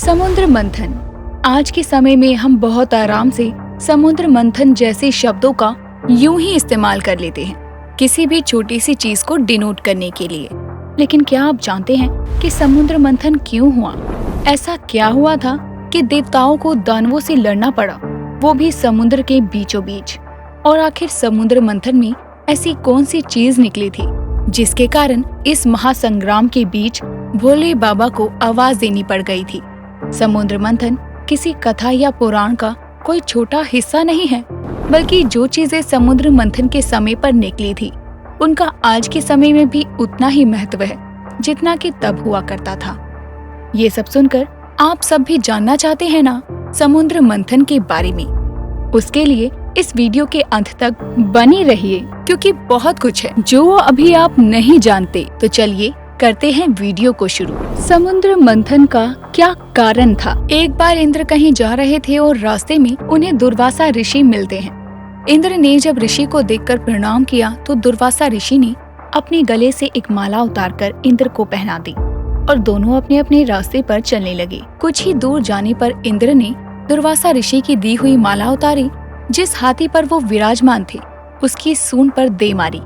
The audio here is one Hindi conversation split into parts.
समुद्र मंथन। आज के समय में हम बहुत आराम से समुद्र मंथन जैसे शब्दों का यूं ही इस्तेमाल कर लेते हैं किसी भी छोटी सी चीज को डिनोट करने के लिए। लेकिन क्या आप जानते हैं कि समुद्र मंथन क्यों हुआ? ऐसा क्या हुआ था कि देवताओं को दानवों से लड़ना पड़ा, वो भी समुद्र के बीचों बीच? और आखिर समुद्र मंथन में ऐसी कौन सी चीज निकली थी जिसके कारण इस महासंग्राम के बीच भोले बाबा को आवाज देनी पड़ गई थी? समुद्र मंथन किसी कथा या पुराण का कोई छोटा हिस्सा नहीं है, बल्कि जो चीजें समुद्र मंथन के समय पर निकली थी उनका आज के समय में भी उतना ही महत्व है जितना कि तब हुआ करता था। ये सब सुनकर आप सब भी जानना चाहते हैं ना समुद्र मंथन के बारे में? उसके लिए इस वीडियो के अंत तक बने रहिए, क्योंकि बहुत कुछ है जो अभी आप नहीं जानते। तो चलिए करते हैं वीडियो को शुरू। समुद्र मंथन का क्या कारण था? एक बार इंद्र कहीं जा रहे थे और रास्ते में उन्हें दुर्वासा ऋषि मिलते हैं। इंद्र ने जब ऋषि को देखकर प्रणाम किया तो दुर्वासा ऋषि ने अपने गले से एक माला उतारकर इंद्र को पहना दी और दोनों अपने अपने रास्ते पर चलने लगे। कुछ ही दूर जाने पर इंद्र ने दुर्वासा ऋषि की दी हुई माला उतारी। जिस हाथी पर वो विराजमान थे उसकी सूंड पर दे मारी।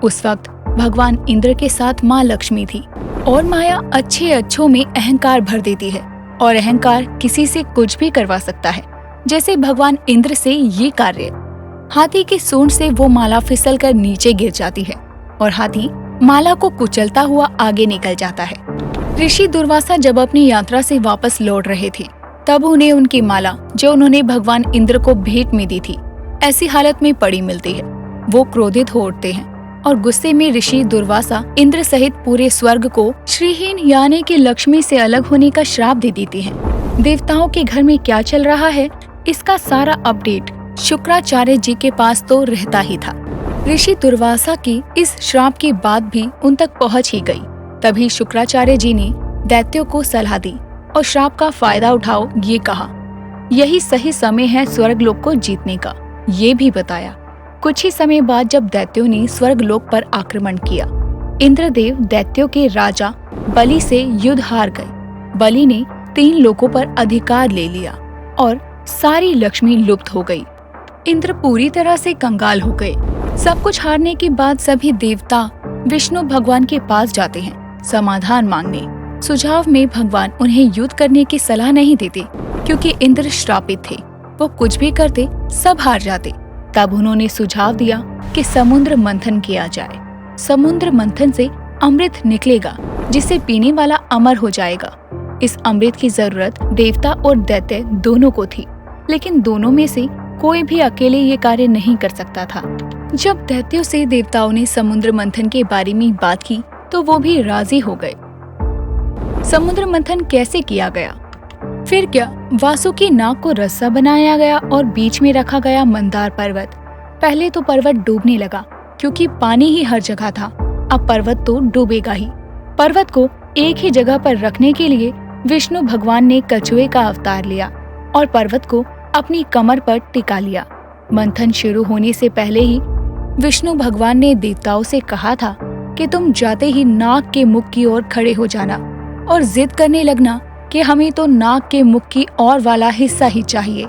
उस वक्त भगवान इंद्र के साथ माँ लक्ष्मी थी और माया अच्छे अच्छों में अहंकार भर देती है और अहंकार किसी से कुछ भी करवा सकता है। जैसे भगवान इंद्र से ये कार्य। हाथी की सूंड से वो माला फिसलकर नीचे गिर जाती है और हाथी माला को कुचलता हुआ आगे निकल जाता है। ऋषि दुर्वासा जब अपनी यात्रा से वापस लौट रहे थे तब उन्हें उनकी माला जो उन्होंने भगवान इंद्र को भेंट में दी थी ऐसी हालत में पड़ी मिलती है। वो क्रोधित हो उठते हैं और गुस्से में ऋषि दुर्वासा इंद्र सहित पूरे स्वर्ग को श्रीहीन यानी कि लक्ष्मी से अलग होने का श्राप दे देती हैं। देवताओं के घर में क्या चल रहा है इसका सारा अपडेट शुक्राचार्य जी के पास तो रहता ही था। ऋषि दुर्वासा की इस श्राप की बात भी उन तक पहुंच ही गई। तभी शुक्राचार्य जी ने दैत्यों को सलाह दी और श्राप का फायदा उठाओ ये कहा। यही सही समय है स्वर्गलोक को जीतने का, ये भी बताया। कुछ ही समय बाद जब दैत्यों ने स्वर्गलोक पर आक्रमण किया, इंद्रदेव दैत्यों के राजा बलि से युद्ध हार गए। बलि ने 3 लोकों पर अधिकार ले लिया और सारी लक्ष्मी लुप्त हो गई। इंद्र पूरी तरह से कंगाल हो गए। सब कुछ हारने के बाद सभी देवता विष्णु भगवान के पास जाते हैं समाधान मांगने। सुझाव में भगवान उन्हें युद्ध करने की सलाह नहीं देते क्योंकि इंद्र श्रापित थे। वो कुछ भी करते सब हार जाते। तब उन्होंने सुझाव दिया कि समुद्र मंथन किया जाए। समुद्र मंथन से अमृत निकलेगा जिसे पीने वाला अमर हो जाएगा। इस अमृत की जरूरत देवता और दैत्य दोनों को थी, लेकिन दोनों में से कोई भी अकेले ये कार्य नहीं कर सकता था। जब दैत्यों से देवताओं ने समुद्र मंथन के बारे में बात की तो वो भी राजी हो गए। समुद्र मंथन कैसे किया गया? फिर क्या, वासुकी नाग को रस्सा बनाया गया और बीच में रखा गया मंदार पर्वत। पहले तो पर्वत डूबने लगा क्योंकि पानी ही हर जगह था। अब पर्वत तो डूबेगा ही। पर्वत को एक ही जगह पर रखने के लिए विष्णु भगवान ने कछुए का अवतार लिया और पर्वत को अपनी कमर पर टिका लिया। मंथन शुरू होने से पहले ही विष्णु भगवान ने देवताओं से कहा था कि तुम जाते ही नाग के मुख की ओर खड़े हो जाना और जिद करने लगना कि हमें तो नाग के मुख की ओर वाला हिस्सा ही चाहिए।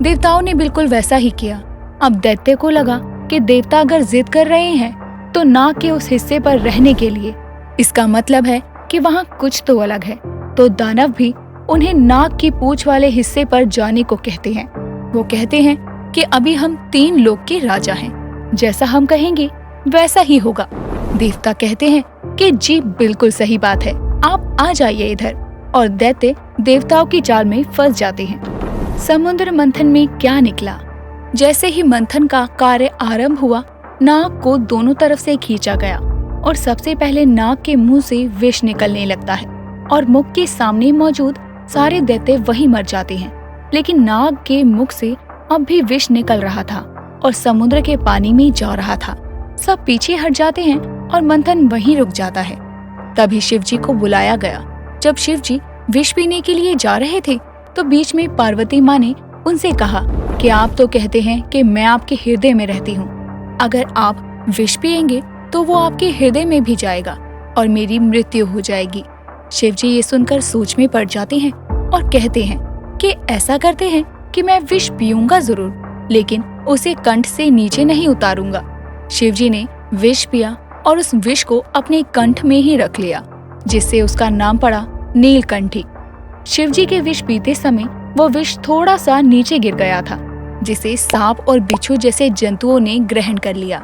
देवताओं ने बिल्कुल वैसा ही किया। अब दैत्य को लगा कि देवता अगर जिद कर रहे हैं तो नाग के उस हिस्से पर रहने के लिए, इसका मतलब है कि वहाँ कुछ तो अलग है। तो दानव भी उन्हें नाग की पूंछ वाले हिस्से पर जाने को कहते हैं। वो कहते हैं कि अभी हम 3 लोक के राजा हैं, जैसा हम कहेंगे वैसा ही होगा। देवता कहते हैं कि जी बिल्कुल सही बात है, आप आ जाइए इधर। और दैत्य देवताओं की चाल में फंस जाते हैं। समुद्र मंथन में क्या निकला? जैसे ही मंथन का कार्य आरंभ हुआ, नाग को दोनों तरफ से खींचा गया और सबसे पहले नाग के मुंह से विष निकलने लगता है और मुख के सामने मौजूद सारे दैत्य वहीं मर जाते हैं। लेकिन नाग के मुख से अब भी विष निकल रहा था और समुद्र के पानी में जा रहा था। सब पीछे हट जाते हैं और मंथन वहीं रुक जाता है। तभी शिव जी को बुलाया गया। जब शिव जी विष पीने के लिए जा रहे थे तो बीच में पार्वती माँ ने उनसे कहा कि आप तो कहते हैं कि मैं आपके हृदय में रहती हूँ। अगर आप विष पिएंगे तो वो आपके हृदय में भी जाएगा और मेरी मृत्यु हो जाएगी। शिव जी ये सुनकर सोच में पड़ जाते हैं और कहते हैं कि ऐसा करते हैं कि मैं विष पीऊंगा जरूर, लेकिन उसे कंठ से नीचे नहीं उतारूंगा। शिवजी ने विष पिया और उस विष को अपने कंठ में ही रख लिया, जिससे उसका नाम पड़ा नीलकंठी। शिवजी के विष पीते समय वो विष थोड़ा सा नीचे गिर गया था, जिसे सांप और बिच्छू जैसे जंतुओं ने ग्रहण कर लिया।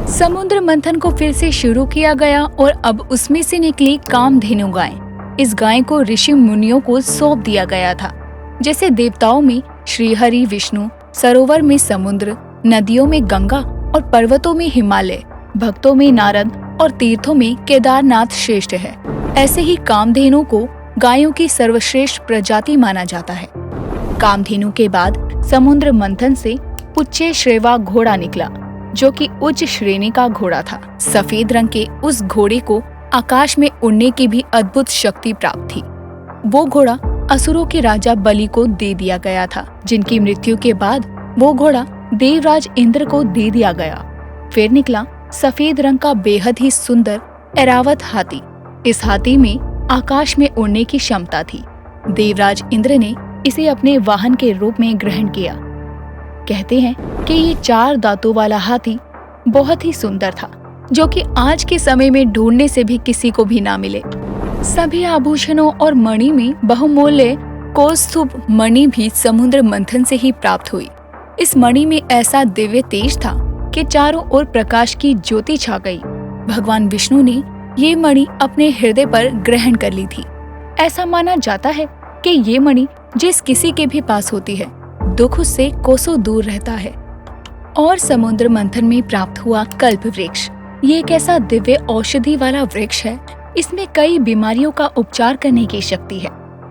समुद्र मंथन को फिर से शुरू किया गया और अब उसमें से निकली कामधेनु गाय। इस गाय को ऋषि मुनियों को सौंप दिया गया था। जैसे देवताओं में श्रीहरि विष्णु, सरोवर में समुद्र, नदियों में गंगा और पर्वतों में हिमालय, भक्तों में नारद और तीर्थों में केदारनाथ श्रेष्ठ है, ऐसे ही कामधेनु को गायों की सर्वश्रेष्ठ प्रजाति माना जाता है। कामधेनु के बाद समुद्र मंथन से उच्चे श्रेवा घोड़ा निकला, जो कि उच्च श्रेणी का घोड़ा था। सफेद रंग के उस घोड़े को आकाश में उड़ने की भी अद्भुत शक्ति प्राप्त थी। वो घोड़ा असुरों के राजा बलि को दे दिया गया था, जिनकी मृत्यु के बाद वो घोड़ा देवराज इंद्र को दे दिया गया। फिर निकला सफेद रंग का बेहद ही सुंदर ऐरावत हाथी। इस हाथी में आकाश में उड़ने की क्षमता थी। देवराज इंद्र ने इसे अपने वाहन के रूप में ग्रहण किया। कहते हैं कि ये 4 दांतों वाला हाथी बहुत ही सुंदर था, जो कि आज के समय में ढूंढने से भी किसी को भी ना मिले। सभी आभूषणों और मणि में बहुमूल्य कौस्तुभ मणि भी समुद्र मंथन से ही प्राप्त हुई। इस मणि में ऐसा दिव्य तेज था कि चारों ओर प्रकाश की ज्योति छा गई। भगवान विष्णु ने ये मणि अपने हृदय पर ग्रहण कर ली थी। ऐसा माना जाता है कि ये मणि जिस किसी के भी पास होती है, दुख उससे कोसों दूर रहता है। और समुद्र मंथन में प्राप्त हुआ कल्प वृक्ष, ये एक ऐसा दिव्य औषधि वाला वृक्ष है। इसमें कई बीमारियों का उपचार करने की शक्ति है।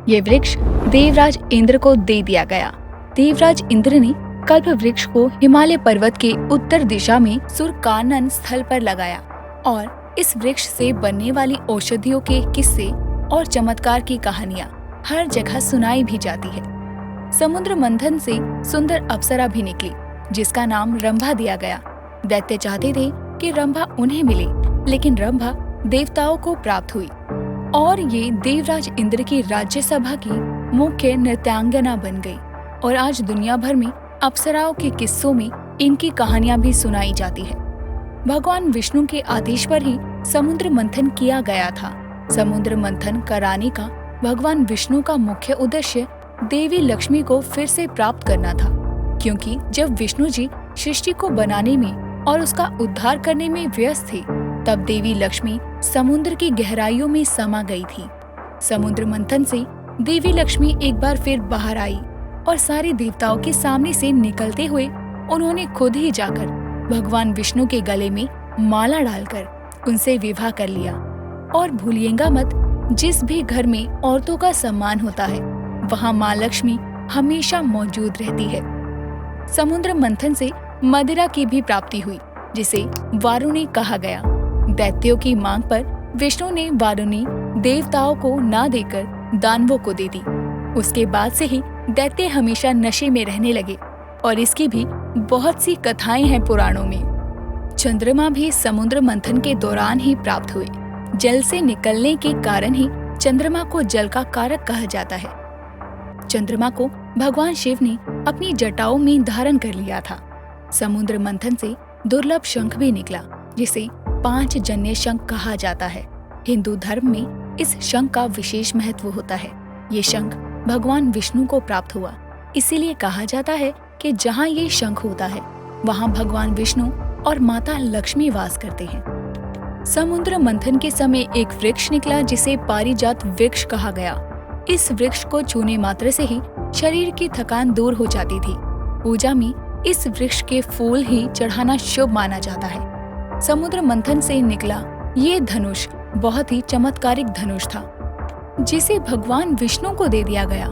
ये वृक्ष देवराज इंद्र को दे दिया गया। देवराज इंद्र ने कल्प वृक्ष को हिमालय पर्वत के उत्तर दिशा में सुरकानन स्थल पर लगाया और इस वृक्ष से बनने वाली औषधियों के किस्से और चमत्कार की कहानियां हर जगह सुनाई भी जाती है। समुद्र मंथन से सुंदर अप्सरा भी निकली, जिसका नाम रंभा दिया गया। दैत्य चाहते थे कि रंभा उन्हें मिले, लेकिन रंभा देवताओं को प्राप्त हुई और ये देवराज इंद्र की राज्यसभा की मुख्य नृत्यांगना बन गई। और आज दुनिया भर में अप्सराओं के किस्सों में इनकी कहानियां भी सुनाई जाती है। भगवान विष्णु के आदेश पर ही समुद्र मंथन किया गया था। समुद्र मंथन कराने का भगवान विष्णु का मुख्य उद्देश्य देवी लक्ष्मी को फिर से प्राप्त करना था, क्योंकि जब विष्णु जी सृष्टि को बनाने में और उसका उद्धार करने में व्यस्त थे, तब देवी लक्ष्मी समुद्र की गहराइयों में समा गई थी। समुद्र मंथन से देवी लक्ष्मी एक बार फिर बाहर आई और सारे देवताओं के सामने से निकलते हुए उन्होंने खुद ही जाकर भगवान विष्णु के गले में माला डालकर उनसे विवाह कर लिया। और भूलिएगा मत, जिस भी घर में औरतों का सम्मान होता है, वहाँ माँ लक्ष्मी हमेशा मौजूद रहती है। समुद्र मंथन से मदिरा की भी प्राप्ति हुई, जिसे वारुणी कहा गया। दैत्यों की मांग पर विष्णु ने वारुणी देवताओं को ना देकर दानवों को दे दी। उसके बाद से ही दैत्य हमेशा नशे में रहने लगे और इसकी भी बहुत सी कथाएं हैं पुराणों में। चंद्रमा भी समुद्र मंथन के दौरान ही प्राप्त हुए। जल से निकलने के कारण ही चंद्रमा को जल का कारक कहा जाता है। चंद्रमा को भगवान शिव ने अपनी जटाओं में धारण कर लिया था। समुद्र मंथन से दुर्लभ शंख भी निकला, जिसे 5 जन्य शंख कहा जाता है। हिंदू धर्म में इस शंख का विशेष महत्व होता है। ये शंख भगवान विष्णु को प्राप्त हुआ, इसीलिए कहा जाता है कि जहाँ ये शंख होता है, वहाँ भगवान विष्णु और माता लक्ष्मी वास करते हैं। समुद्र मंथन के समय एक वृक्ष निकला, जिसे पारिजात वृक्ष कहा गया। इस वृक्ष को छूने मात्र से ही शरीर की थकान दूर हो जाती थी। पूजा में इस वृक्ष के फूल ही चढ़ाना शुभ माना जाता है। समुद्र मंथन से निकला ये धनुष बहुत ही चमत्कारिक धनुष था, जिसे भगवान विष्णु को दे दिया गया।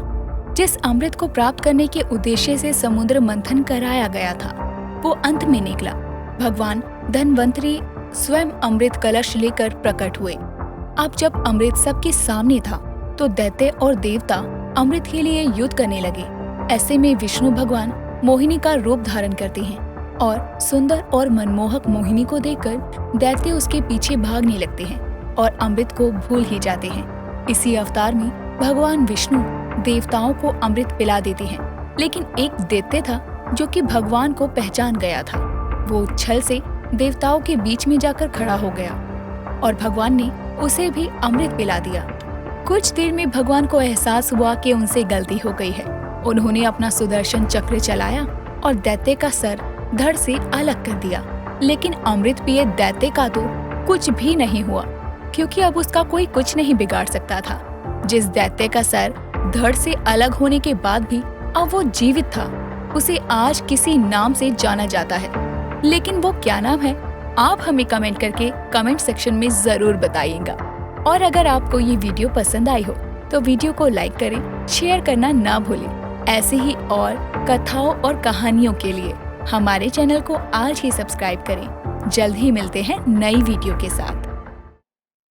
जिस अमृत को प्राप्त करने के उद्देश्य से समुद्र मंथन कराया गया था, वो अंत में निकला। भगवान धन्वंतरी स्वयं अमृत कलश लेकर प्रकट हुए। अब जब अमृत सबके सामने था, तो दैत्य और देवता अमृत के लिए युद्ध करने लगे। ऐसे में विष्णु भगवान मोहिनी का रूप धारण करते हैं और सुंदर और मनमोहक मोहिनी को देखकर दैत्य उसके पीछे भागने लगते हैं और अमृत को भूल ही जाते हैं। इसी अवतार में भगवान विष्णु देवताओं को अमृत पिला देते हैं, लेकिन एक दैत्य था जो कि भगवान को पहचान गया था। वो छल से देवताओं के बीच में जाकर खड़ा हो गया और भगवान ने उसे भी अमृत पिला दिया। कुछ देर में भगवान को एहसास हुआ कि उनसे गलती हो गई है। उन्होंने अपना सुदर्शन चक्र चलाया और दैत्य का सर धड़ से अलग कर दिया, लेकिन अमृत पिए दैत्य का तो कुछ भी नहीं हुआ, क्योंकि अब उसका कोई कुछ नहीं बिगाड़ सकता था। जिस दैत्य का सर धड़ से अलग होने के बाद भी अब वो जीवित था, उसे आज किसी नाम से जाना जाता है। लेकिन वो क्या नाम है, आप हमें कमेंट करके कमेंट सेक्शन में जरूर बताइएगा। और अगर आपको ये वीडियो पसंद आई हो तो वीडियो को लाइक करें, शेयर करना ना भूलें। ऐसे ही और कथाओं और कहानियों के लिए हमारे चैनल को आज ही सब्सक्राइब करें। जल्द ही मिलते हैं नई वीडियो के साथ।